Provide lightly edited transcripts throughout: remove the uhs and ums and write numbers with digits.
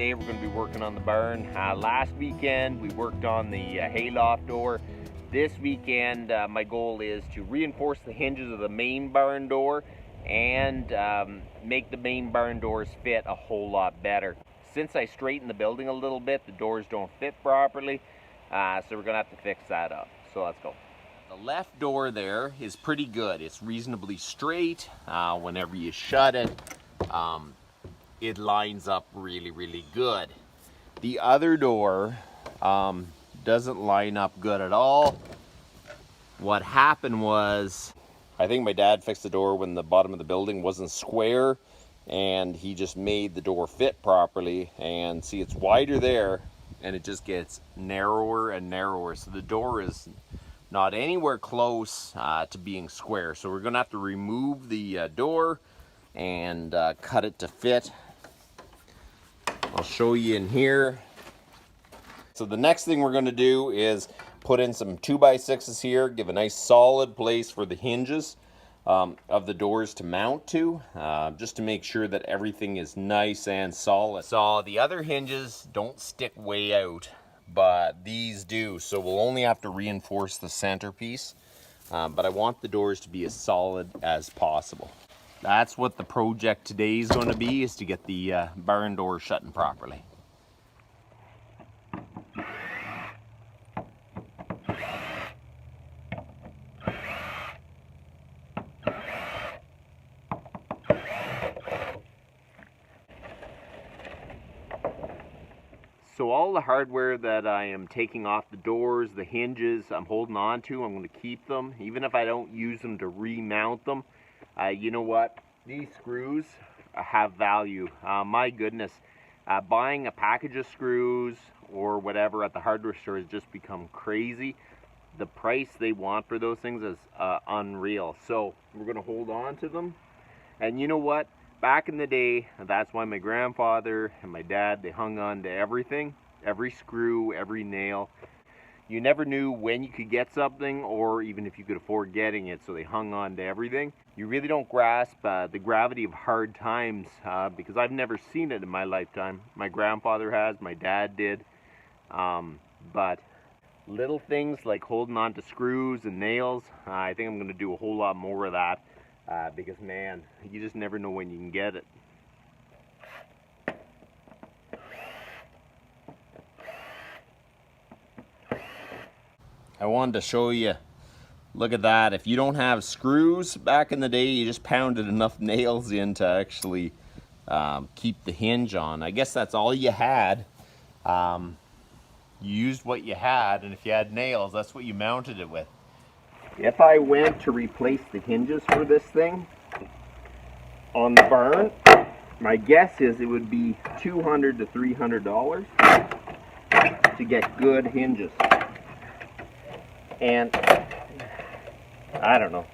Today we're going to be working on the barn. Last weekend we worked on the hayloft door. This weekend my goal is to reinforce the hinges of the main barn door and make the main barn doors fit a whole lot better. Since I straightened the building a little bit, the doors don't fit properly, so we're going to have to fix that up. So let's go. The left door there is pretty good. It's reasonably straight. Whenever you shut it, it lines up really good. The other door doesn't line up good at all. What happened was, I think my dad fixed the door when the bottom of the building wasn't square, and he just made the door fit properly. And see, it's wider there and it just gets narrower and narrower, so the door is not anywhere close to being square. So we're gonna have to remove the door and cut it to fit. I'll show you in here. So the next thing we're gonna do is put in some 2x6s here, give a nice solid place for the hinges of the doors to mount to, just to make sure that everything is nice and solid. So the other hinges don't stick way out, but these do, so we'll only have to reinforce the centerpiece, but I want the doors to be as solid as possible. That's what the project today is going to be, is to get the barn door shutting properly. So all the hardware that I am taking off the doors, the hinges, I'm holding on to. I'm going to keep them, even if I don't use them to remount them. You know what? These screws have value. My goodness, buying a package of screws or whatever at the hardware store has just become crazy. The price they want for those things is unreal. So we're going to hold on to them. And you know what? Back in the day, that's why my grandfather and my dad, they hung on to everything, every screw, every nail. You never knew when you could get something or even if you could afford getting it, so they hung on to everything. You really don't grasp the gravity of hard times because I've never seen it in my lifetime. My grandfather has, my dad did, but little things like holding on to screws and nails, I think I'm going to do a whole lot more of that. Because man, you just never know when you can get it. I wanted to show you, look at that. If you don't have screws back in the day, you just pounded enough nails in to actually keep the hinge on. I guess that's all you had. You used what you had, and if you had nails, that's what you mounted it with. If I went to replace the hinges for this thing on the barn, my guess is it would be $200 to $300 to get good hinges. And I don't know.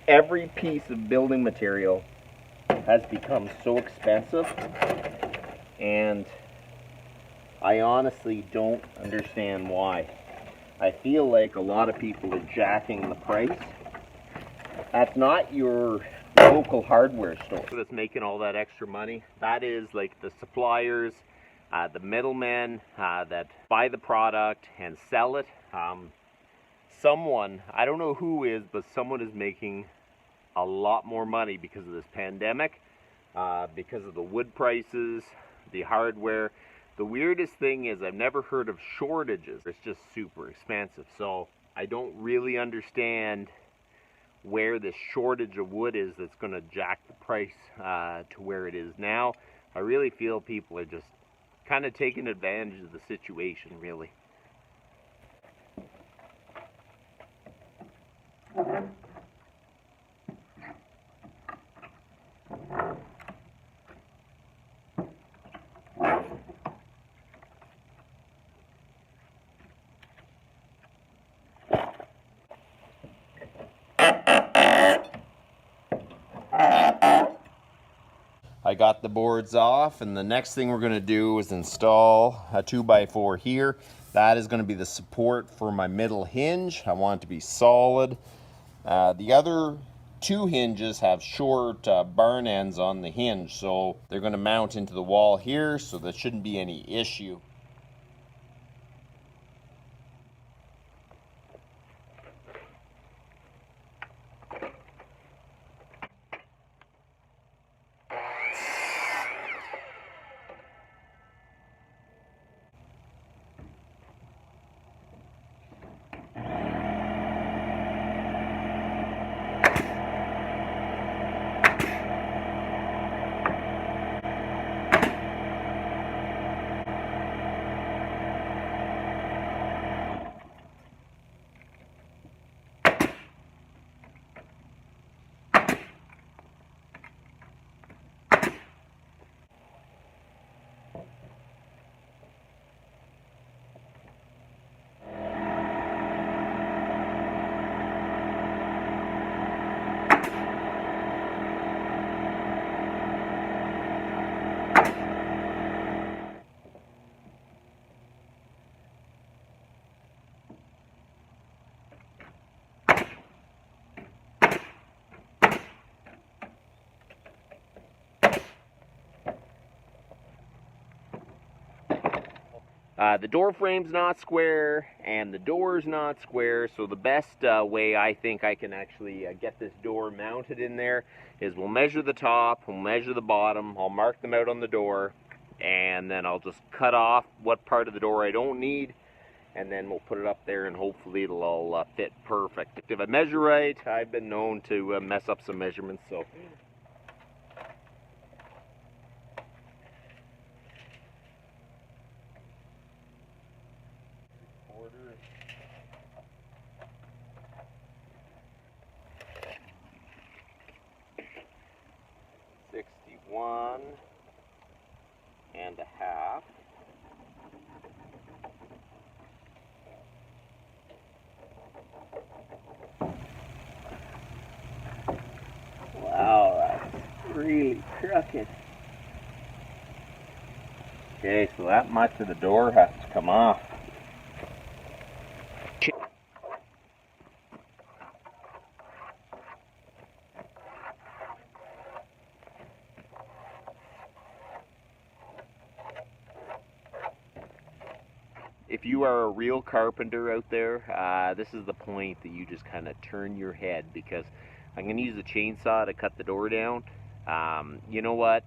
Every piece of building material has become so expensive, and I honestly don't understand why. I feel like a lot of people are jacking the price. That's not your local hardware store that's making all that extra money. That is like the suppliers, the middlemen that buy the product and sell it. Someone, I don't know who is, but someone is making a lot more money because of this pandemic, because of the wood prices, the hardware. The weirdest thing is I've never heard of shortages. It's just super expensive. So I don't really understand where this shortage of wood is that's going to jack the price to where it is now. I really feel people are just kind of taking advantage of the situation, really. I got the boards off, and the next thing we're going to do is install a 2x4 here. That is going to be the support for my middle hinge. I want it to be solid. The other two hinges have short barn ends on the hinge, so they're going to mount into the wall here, so there shouldn't be any issue. The door frame's not square and the door's not square, so the best way I think I can actually get this door mounted in there is we'll measure the top, we'll measure the bottom, I'll mark them out on the door, and then I'll just cut off what part of the door I don't need, and then we'll put it up there and hopefully it'll all fit perfect. If I measure right, I've been known to mess up some measurements, so... Order. 61 and a half. Wow, that's really crooked. Okay, so that much of the door has to come off. If you are a real carpenter out there, this is the point that you just kind of turn your head, because I'm going to use a chainsaw to cut the door down. You know what?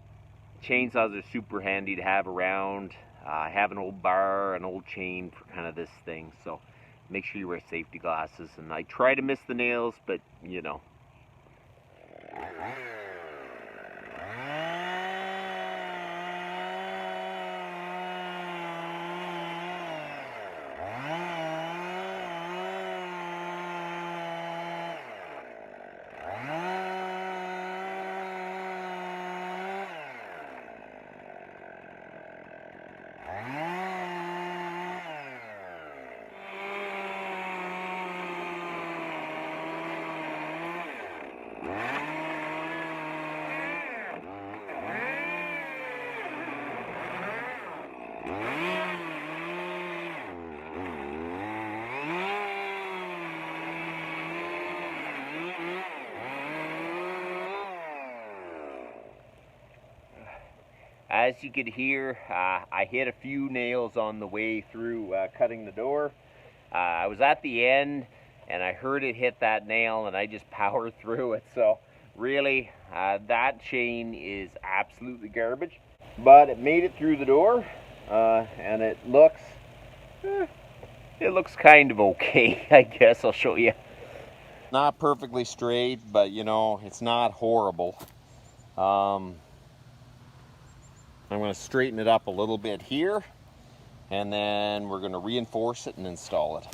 Chainsaws are super handy to have around. I have an old bar, an old chain for kind of this thing, so make sure you wear safety glasses. And I try to miss the nails, but you know. As you could hear, I hit a few nails on the way through cutting the door. I was at the end and I heard it hit that nail and I just powered through it. So really, that chain is absolutely garbage. But it made it through the door and it looks kind of okay, I guess. I'll show you. Not perfectly straight, but you know, it's not horrible. I'm going to straighten it up a little bit here, and then we're going to reinforce it and install it.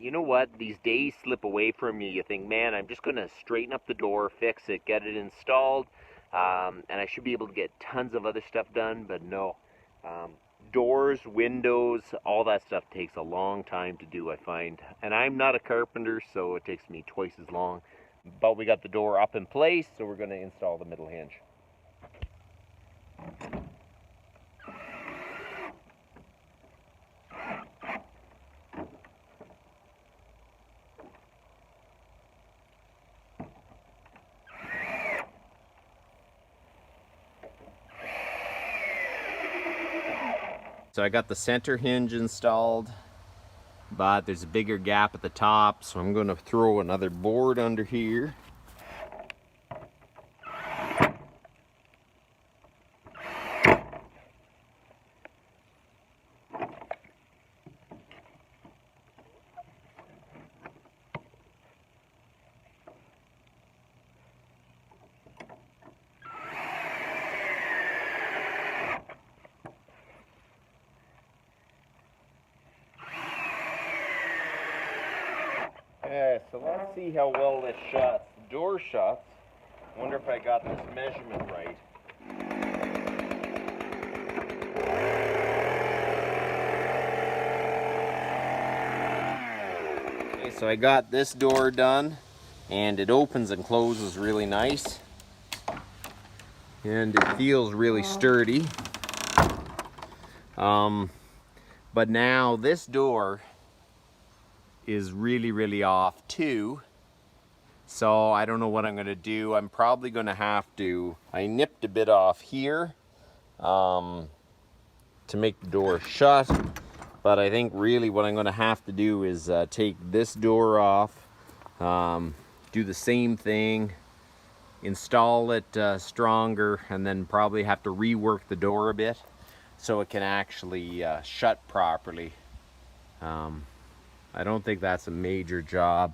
you know what? These days slip away from you. You think, man, I'm just going to straighten up the door, fix it, get it installed, and I should be able to get tons of other stuff done, but no. Doors, windows, all that stuff takes a long time to do, I find. And I'm not a carpenter, so it takes me twice as long. But we got the door up in place, so we're going to install the middle hinge. So I got the center hinge installed, but there's a bigger gap at the top, so I'm going to throw another board under here. So let's see how well this shuts. The door shuts. Wonder if I got this measurement right. Okay, so I got this door done, and it opens and closes really nice. And it feels really sturdy. But now this door is really off too, so I don't know what I'm gonna do. I'm probably gonna have to, I nipped a bit off here to make the door shut, but I think really what I'm gonna have to do is take this door off, do the same thing, install it stronger, and then probably have to rework the door a bit so it can actually shut properly. I don't think that's a major job.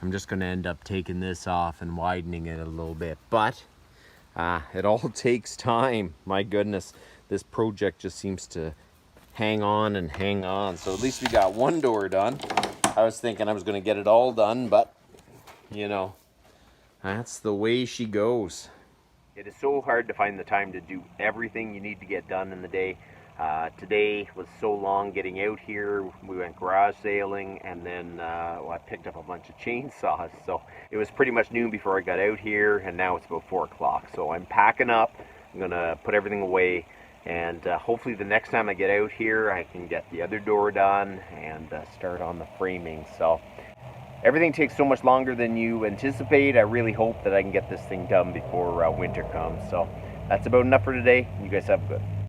I'm just going to end up taking this off and widening it a little bit. But it all takes time. My goodness, this project just seems to hang on and hang on. So at least we got one door done. I was thinking I was going to get it all done, but you know, that's the way she goes. It is so hard to find the time to do everything you need to get done in the day. Today was so long getting out here. We went garage sailing, and then I picked up a bunch of chainsaws. So it was pretty much noon before I got out here, and now it's about 4 o'clock. So I'm packing up. I'm gonna put everything away, and hopefully the next time I get out here, I can get the other door done and start on the framing. So everything takes so much longer than you anticipate. I really hope that I can get this thing done before winter comes. So that's about enough for today. You guys have a good.